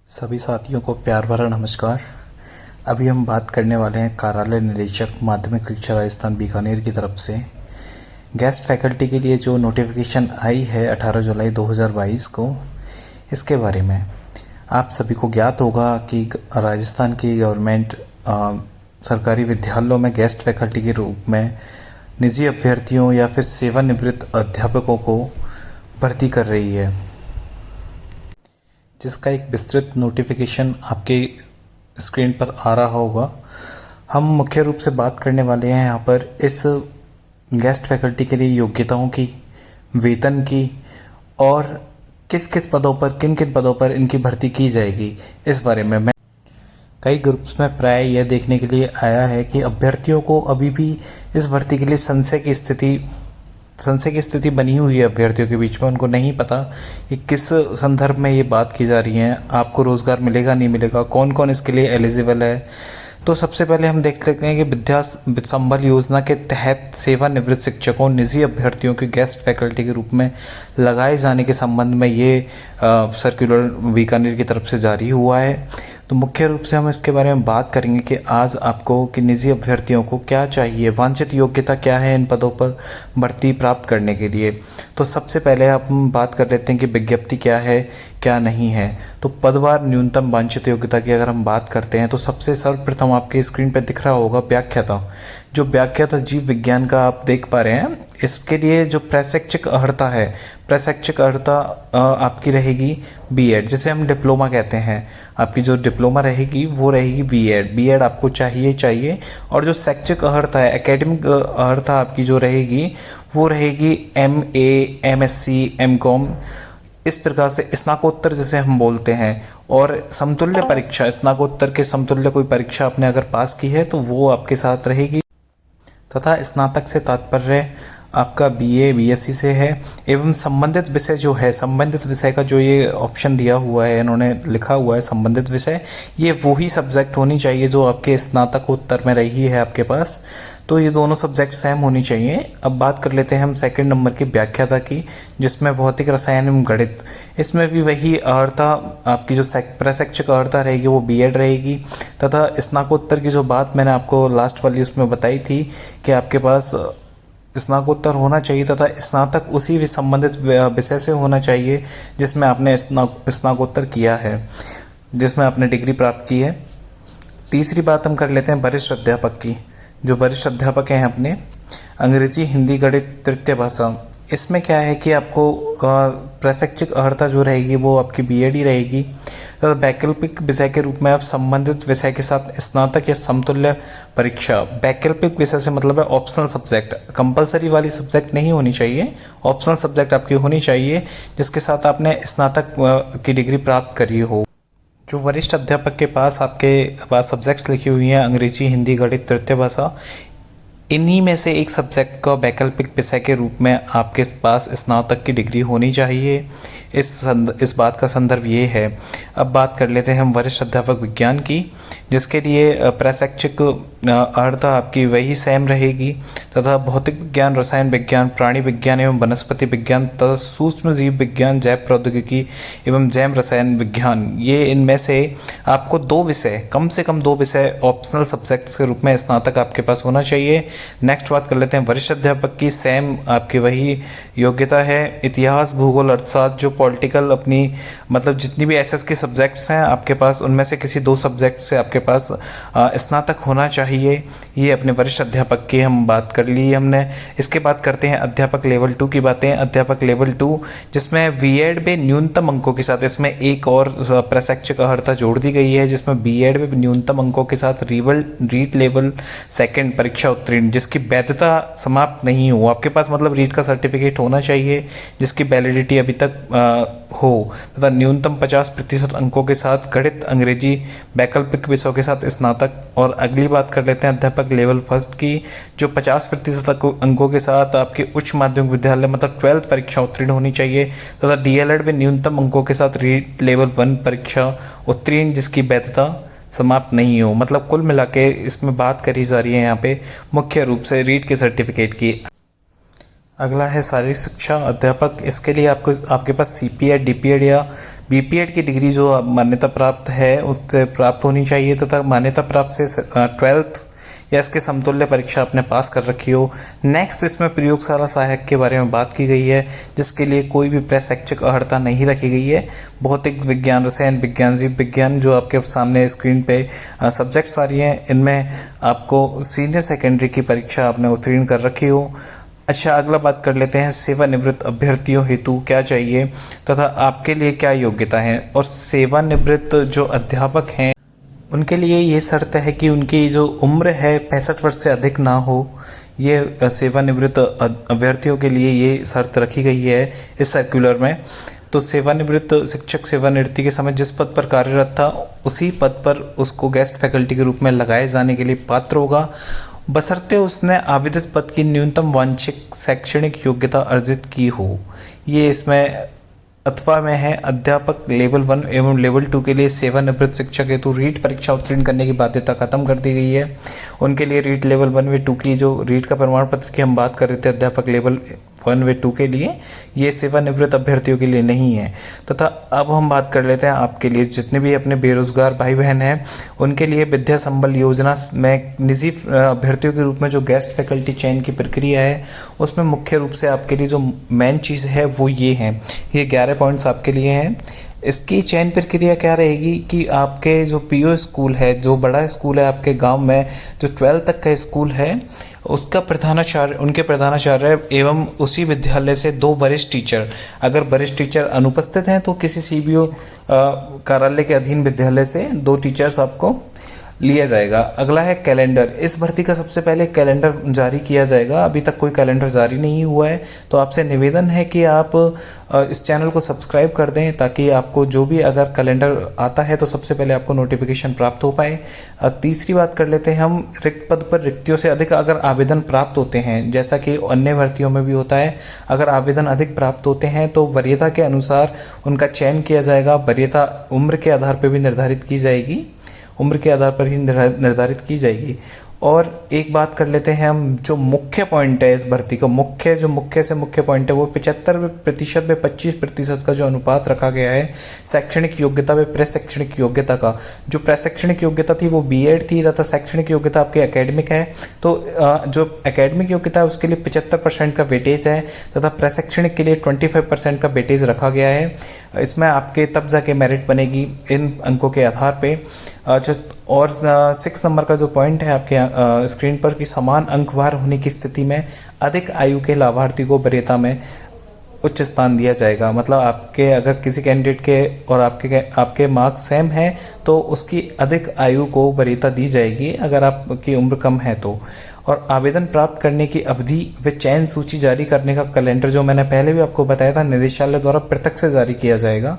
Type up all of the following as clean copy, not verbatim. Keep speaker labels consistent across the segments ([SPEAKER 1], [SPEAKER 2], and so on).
[SPEAKER 1] सभी साथियों को प्यार भरा नमस्कार। अभी हम बात करने वाले हैं कार्यालय निदेशक माध्यमिक शिक्षा राजस्थान बीकानेर की तरफ से गेस्ट फैकल्टी के लिए जो नोटिफिकेशन आई है 18 जुलाई 2022 को, इसके बारे में आप सभी को ज्ञात होगा कि राजस्थान की गवर्नमेंट सरकारी विद्यालयों में गेस्ट फैकल्टी के रूप में निजी अभ्यर्थियों या फिर सेवानिवृत्त अध्यापकों को भर्ती कर रही है, जिसका एक विस्तृत नोटिफिकेशन आपके स्क्रीन पर आ रहा होगा। हम मुख्य रूप से बात करने वाले हैं यहाँ पर इस गेस्ट फैकल्टी के लिए योग्यताओं की, वेतन की और किस किस पदों पर, किन किन पदों पर इनकी भर्ती की जाएगी, इस बारे में मैं कई ग्रुप्स में प्राय यह देखने के लिए आया है कि अभ्यर्थियों को अभी भी इस भर्ती के लिए संशय की स्थिति बनी हुई है। अभ्यर्थियों के बीच में उनको नहीं पता कि किस संदर्भ में ये बात की जा रही है, आपको रोज़गार मिलेगा नहीं मिलेगा, कौन कौन इसके लिए एलिजिबल है। तो सबसे पहले हम देख लेते हैं कि विद्या संबल योजना के तहत सेवानिवृत्त शिक्षकों निजी अभ्यर्थियों की गेस्ट फैकल्टी के रूप में लगाए जाने के संबंध में ये सर्कुलर बीकानेर की तरफ से जारी हुआ है। तो मुख्य रूप से हम इसके बारे में बात करेंगे कि आज आपको कि निजी अभ्यर्थियों को क्या चाहिए, वांछित योग्यता क्या है इन पदों पर भर्ती प्राप्त करने के लिए। तो सबसे पहले हम बात कर लेते हैं कि विज्ञप्ति क्या है, क्या नहीं है। तो पदवार न्यूनतम वांछित योग्यता की अगर हम बात करते हैं तो सबसे सर्वप्रथम आपके स्क्रीन पर दिख रहा होगा व्याख्याता। जो व्याख्याता जीव विज्ञान का आप देख पा रहे हैं, इसके लिए जो प्रशिक्षक अर्हता है, प्रशिक्षक अर्हता आपकी रहेगी बीएड, जिसे हम डिप्लोमा कहते हैं। आपकी जो डिप्लोमा रहेगी वो रहेगी बीएड आपको चाहिए। और जो शैक्षिक अर्हता है, एकेडमिक अर्हता आपकी जो रहेगी वो रहेगी एमए, एमएससी, एमकॉम, इस प्रकार से स्नाकोत्तर जिसे हम बोलते हैं। और समतुल्य परीक्षा, स्नाकोत्तर के समतुल्य कोई परीक्षा आपने अगर पास की है तो वो आपके साथ रहेगी। तथा स्नातक से तात्पर्य आपका बीए, बीएससी से है। एवं संबंधित विषय जो है, संबंधित विषय का जो ये ऑप्शन दिया हुआ है, इन्होंने लिखा हुआ है संबंधित विषय, ये वही सब्जेक्ट होनी चाहिए जो आपके स्नातकोत्तर में रही है आपके पास। तो ये दोनों सब्जेक्ट सेम होनी चाहिए। अब बात कर लेते हैं हम सेकंड नंबर की व्याख्याता की, जिसमें भौतिक रसायन एवं गणित। इसमें भी वही अर्हता आपकी जो प्रशिक्षक अर्हता रहेगी वो बीएड रहेगी। तथा स्नाकोत्तर की जो बात मैंने आपको लास्ट वाली उसमें बताई थी कि आपके पास स्नाकोत्तर होना चाहिए तथा स्नातक उसी भी संबंधित विषय से होना चाहिए जिसमें आपने स्नाकोत्तर किया है, जिसमें आपने डिग्री प्राप्त की है। तीसरी बात हम कर लेते हैं वरिष्ठ अध्यापक की। जो वरिष्ठ अध्यापक हैं अपने, अंग्रेजी, हिंदी, गणित, तृतीय भाषा, इसमें क्या है कि आपको प्रशिक्षक अर्हता जो रहेगी वो आपकी बीएड ही रहेगी। तो वैकल्पिक विषय के रूप में आप संबंधित विषय के साथ स्नातक या समतुल्य परीक्षा, वैकल्पिक विषय से मतलब है ऑप्शनल सब्जेक्ट, कंपलसरी वाली सब्जेक्ट नहीं होनी चाहिए, ऑप्शनल सब्जेक्ट आपकी होनी चाहिए जिसके साथ आपने स्नातक की डिग्री प्राप्त करी हो। जो वरिष्ठ अध्यापक के पास आपके पास सब्जेक्ट्स लिखी हुई हैं, अंग्रेजी, हिंदी, गणित, तृतीय भाषा, इन्हीं में से एक सब्जेक्ट का वैकल्पिक विषय के रूप में आपके पास स्नातक की डिग्री होनी चाहिए। इस बात का संदर्भ ये है। अब बात कर लेते हैं हम वरिष्ठ अध्यापक विज्ञान की, जिसके लिए प्रशिक्षक अर्हता आपकी वही सेम रहेगी तथा भौतिक विज्ञान, रसायन विज्ञान, प्राणी विज्ञान एवं वनस्पति विज्ञान तथा सूक्ष्म जीव विज्ञान, जैव प्रौद्योगिकी एवं जैव रसायन विज्ञान, ये इनमें से आपको 2 विषय, कम से कम 2 विषय ऑप्शनल सब्जेक्ट्स के रूप में स्नातक आपके पास होना चाहिए। नेक्स्ट बात कर लेते हैं वरिष्ठ अध्यापक की। सेम आपकी वही योग्यता है, इतिहास, भूगोल, अर्थशास्त्र, जो पॉलिटिकल, अपनी मतलब जितनी भी एसएस के सब्जेक्ट्स हैं आपके पास, उनमें से किसी 2 सब्जेक्ट से आपके पास स्नातक होना चाहिए। ये अपने वरिष्ठ अध्यापक की हम बात कर ली हमने। इसके बाद करते हैं अध्यापक लेवल 2 की बातें। अध्यापक लेवल 2 जिसमें बीएड में न्यूनतम अंकों के साथ, इसमें एक और प्रशिक्षक अर्हता जोड़ दी गई है जिसमें बीएड में न्यूनतम अंकों के साथ रीट लेवल 2 परीक्षा उत्तीर्ण जिसकी वैधता समाप्त नहीं हो, आपके पास मतलब रीट का सर्टिफिकेट होना चाहिए जिसकी वैलिडिटी अभी तक हो, तथा न्यूनतम 50% अंकों के साथ गणित, अंग्रेजी, वैकल्पिक विषयों के साथ स्नातक। और अगली बात कर लेते हैं अध्यापक लेवल 1 की, जो 50% अंकों के साथ आपके उच्च माध्यमिक विद्यालय मतलब 12th परीक्षा उत्तीर्ण होनी चाहिए तथा डीएलएड में न्यूनतम अंकों के साथ रीट लेवल 1 परीक्षा उत्तीर्ण जिसकी वैधता समाप्त नहीं हो। मतलब कुल मिला के इसमें बात करी जा रही है यहाँ पे मुख्य रूप से रीट के सर्टिफिकेट की। अगला है शारीरिक शिक्षा अध्यापक। इसके लिए आपको आपके पास सीपीएड, डीपीएड या बीपीएड की डिग्री जो मान्यता प्राप्त है उससे प्राप्त होनी चाहिए तथा मान्यता प्राप्त से 12th या इसके समतुल्य परीक्षा आपने पास कर रखी हो। नेक्स्ट इसमें प्रयोगशाला सहायक के बारे में बात की गई है, जिसके लिए कोई भी प्रशैक्षिक अर्हता नहीं रखी गई है। भौतिक विज्ञान, रसायन विज्ञान, जीव विज्ञान जो आपके सामने स्क्रीन पे सब्जेक्ट्स आ रही हैं, इनमें आपको सीनियर सेकेंडरी की परीक्षा आपने उत्तीर्ण कर रखी हो। अच्छा, अगला बात कर लेते हैं सेवानिवृत्त अभ्यर्थियों हेतु क्या चाहिए तथा आपके लिए क्या योग्यता है। और सेवानिवृत्त जो अध्यापक हैं उनके लिए ये शर्त है कि उनकी जो उम्र है 65 वर्ष से अधिक ना हो। ये सेवानिवृत्त अभ्यर्थियों के लिए ये शर्त रखी गई है इस सर्कुलर में। तो सेवानिवृत्त शिक्षक सेवानिवृत्ति के समय जिस पद पर कार्यरत था उसी पद पर उसको गेस्ट फैकल्टी के रूप में लगाए जाने के लिए पात्र होगा, बशर्ते उसने आवेदित पद की न्यूनतम वांछित शैक्षणिक योग्यता अर्जित की हो। ये इसमें अथवा में है। अध्यापक लेवल 1 एवं लेवल 2 के लिए सेवानिवृत्त शिक्षक हेतु रीट परीक्षा उत्तीर्ण करने की बाध्यता खत्म कर दी गई है। उनके लिए रीट लेवल 1 व 2 की जो रीट का प्रमाण पत्र की हम बात कर रहे थे अध्यापक लेवल 1 व 2 के लिए, ये सेवानिवृत्त अभ्यर्थियों के लिए नहीं है। तथा अब हम बात कर लेते हैं आपके लिए जितने भी अपने बेरोजगार भाई बहन हैं उनके लिए विद्या संबल योजना में निजी अभ्यर्थियों के रूप में जो गेस्ट फैकल्टी चयन की प्रक्रिया है उसमें मुख्य रूप से आपके लिए जो मेन चीज़ है वो ये है। ये 11 पॉइंट्स आपके लिए हैं। इसकी चयन प्रक्रिया क्या रहेगी कि आपके जो पीओ स्कूल है, जो बड़ा स्कूल है आपके गांव में, जो 12 तक का स्कूल है, उसका प्रधानाचार्य, उनके प्रधानाचार्य एवं उसी विद्यालय से 2 वरिष्ठ टीचर, अगर वरिष्ठ टीचर अनुपस्थित हैं तो किसी सीबीओ कार्यालय के अधीन विद्यालय से 2 टीचर्स आपको लिया जाएगा। अगला है कैलेंडर। इस भर्ती का सबसे पहले कैलेंडर जारी किया जाएगा। अभी तक कोई कैलेंडर जारी नहीं हुआ है, तो आपसे निवेदन है कि आप इस चैनल को सब्सक्राइब कर दें ताकि आपको जो भी अगर कैलेंडर आता है तो सबसे पहले आपको नोटिफिकेशन प्राप्त हो पाए। तीसरी बात कर लेते हैं हम, रिक्त पद पर रिक्तियों से अधिक अगर आवेदन प्राप्त होते हैं, जैसा कि अन्य भर्तियों में भी होता है, अगर आवेदन अधिक प्राप्त होते हैं तो वरीयता के अनुसार उनका चयन किया जाएगा। वरीयता उम्र के आधार पर भी निर्धारित की जाएगी, उम्र के आधार पर ही निर्धारित की जाएगी। और एक बात कर लेते हैं हम, जो मुख्य पॉइंट है इस भर्ती का, मुख्य से मुख्य पॉइंट है वो 75% में 25% का जो अनुपात रखा गया है शैक्षणिक योग्यता व प्रशैक्षणिक योग्यता का। जो प्रशैक्षणिक योग्यता थी वो बीएड थी तथा शैक्षणिक योग्यता आपकी एकेडमिक है। तो जो एकेडमिक योग्यता है उसके लिए 75% का वेटेज है तथा प्रशैक्षणिक के लिए 25% का वेटेज रखा गया है। इसमें आपके तब जाके मेरिट बनेगी इन अंकों के आधार पे। और 6 नंबर का जो पॉइंट है आपके स्क्रीन पर कि समान अंकवार होने की स्थिति में अधिक आयु के लाभार्थी को वरीयता में उच्च स्थान दिया जाएगा। मतलब आपके अगर किसी कैंडिडेट के और आपके मार्क्स सेम हैं तो उसकी अधिक आयु को वरीयता दी जाएगी अगर आपकी उम्र कम है तो। और आवेदन प्राप्त करने की अवधि व चयन सूची जारी करने का कैलेंडर जो मैंने पहले भी आपको बताया था निदेशालय द्वारा पृथक से जारी किया जाएगा।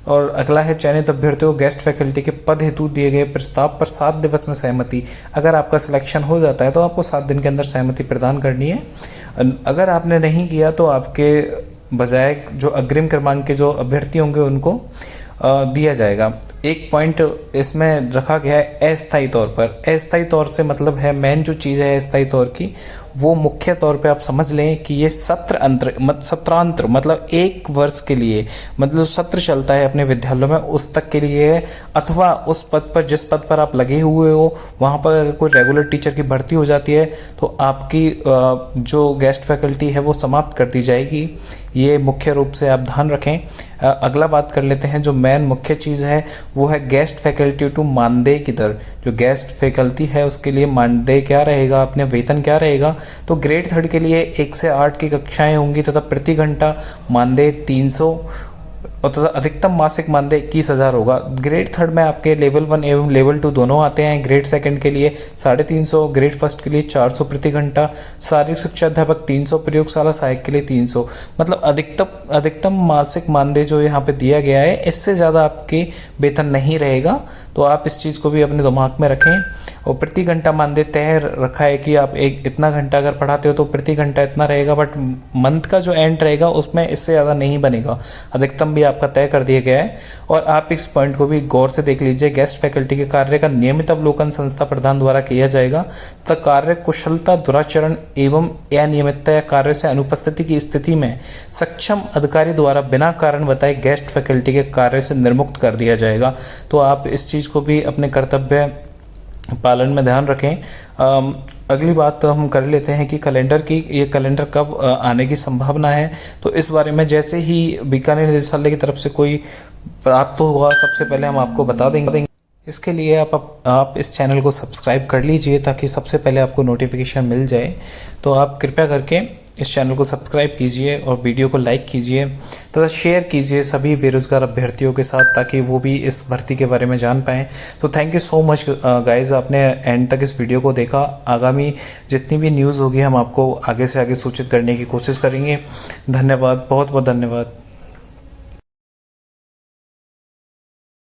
[SPEAKER 1] और अगला है चयनित अभ्यर्थियों को गेस्ट फैकल्टी के पद हेतु दिए गए प्रस्ताव पर 7 दिवस में सहमति। अगर आपका सिलेक्शन हो जाता है तो आपको 7 दिन के अंदर सहमति प्रदान करनी है। अगर आपने नहीं किया तो आपके बजाय जो अग्रिम क्रमांक के जो अभ्यर्थी होंगे उनको दिया जाएगा। एक पॉइंट इसमें रखा गया है अस्थायी तौर पर। अस्थायी तौर से मतलब है मेन जो चीज़ है अस्थायी तौर की वो मुख्य तौर पे आप समझ लें कि ये सत्रांतर मतलब 1 वर्ष के लिए, मतलब सत्र चलता है अपने विद्यालयों में उस तक के लिए है। अथवा उस पद पर जिस पद पर आप लगे हुए हो वहाँ पर अगर कोई रेगुलर टीचर की भर्ती हो जाती है तो आपकी जो गेस्ट फैकल्टी है वो समाप्त कर दी जाएगी। ये मुख्य रूप से आप ध्यान रखें। अगला बात कर लेते हैं, जो मेन मुख्य चीज़ है वो है गेस्ट फैकल्टी टू मानदेय की दर। जो गेस्ट फैकल्टी है उसके लिए मानदेय क्या रहेगा, अपने वेतन क्या रहेगा। तो ग्रेड 3 के लिए 1 से 8 की कक्षाएं होंगी तथा प्रति घंटा मानदेय 300 और तथा अधिकतम मासिक मानदेय 21,000 होगा। ग्रेड 3 में आपके लेवल 1 एवं लेवल 2 दोनों आते हैं। ग्रेड 2 के लिए 350, ग्रेड 1 के लिए 400 प्रति घंटा, शारीरिक शिक्षा अध्यापक 300, प्रयोगशाला सहायक के लिए 300। मतलब अधिकतम मासिक मानदेय जो यहाँ पे दिया गया है इससे ज़्यादा आपके वेतन नहीं रहेगा। तो आप इस चीज़ को भी अपने दिमाग में रखें। और प्रति घंटा मानदेय तय रखा है कि आप इतना घंटा अगर पढ़ाते हो तो प्रति घंटा इतना रहेगा, बट मंथ का जो एंड रहेगा उसमें इससे ज़्यादा नहीं बनेगा। अधिकतम भी आपका तय कर दिया गया है। और आप इस पॉइंट को भी गौर से देख लीजिए, गेस्ट फैकल्टी के कार्य का नियमित अवलोकन संस्था प्रधान द्वारा किया जाएगा तथा कार्य कुशलता, दुराचरण एवं अनियमितता या कार्य से अनुपस्थिति की स्थिति में सक्षम अधिकारी द्वारा बिना कारण बताए गेस्ट फैकल्टी के कार्य से निर्मुक्त कर दिया जाएगा। तो आप इस चीज़ को भी अपने कर्तव्य पालन में ध्यान रखें। अगली बात तो हम कर लेते हैं कि कैलेंडर की, ये कैलेंडर कब आने की संभावना है। तो इस बारे में जैसे ही बीकानेर निदेशालय की तरफ से कोई प्राप्त हुआ, सबसे पहले हम आपको बता देंगे। इसके लिए आप इस चैनल को सब्सक्राइब कर लीजिए ताकि सबसे पहले आपको नोटिफिकेशन मिल जाए। तो आप कृपया करके इस चैनल को सब्सक्राइब कीजिए और वीडियो को लाइक कीजिए तथा शेयर कीजिए सभी बेरोजगार अभ्यर्थियों के साथ ताकि वो भी इस भर्ती के बारे में जान पाएँ। तो thank you so much guys, आपने एंड तक इस वीडियो को देखा। आगामी जितनी भी न्यूज़ होगी हम आपको आगे से आगे सूचित करने की कोशिश करेंगे। धन्यवाद, बहुत बहुत धन्यवाद।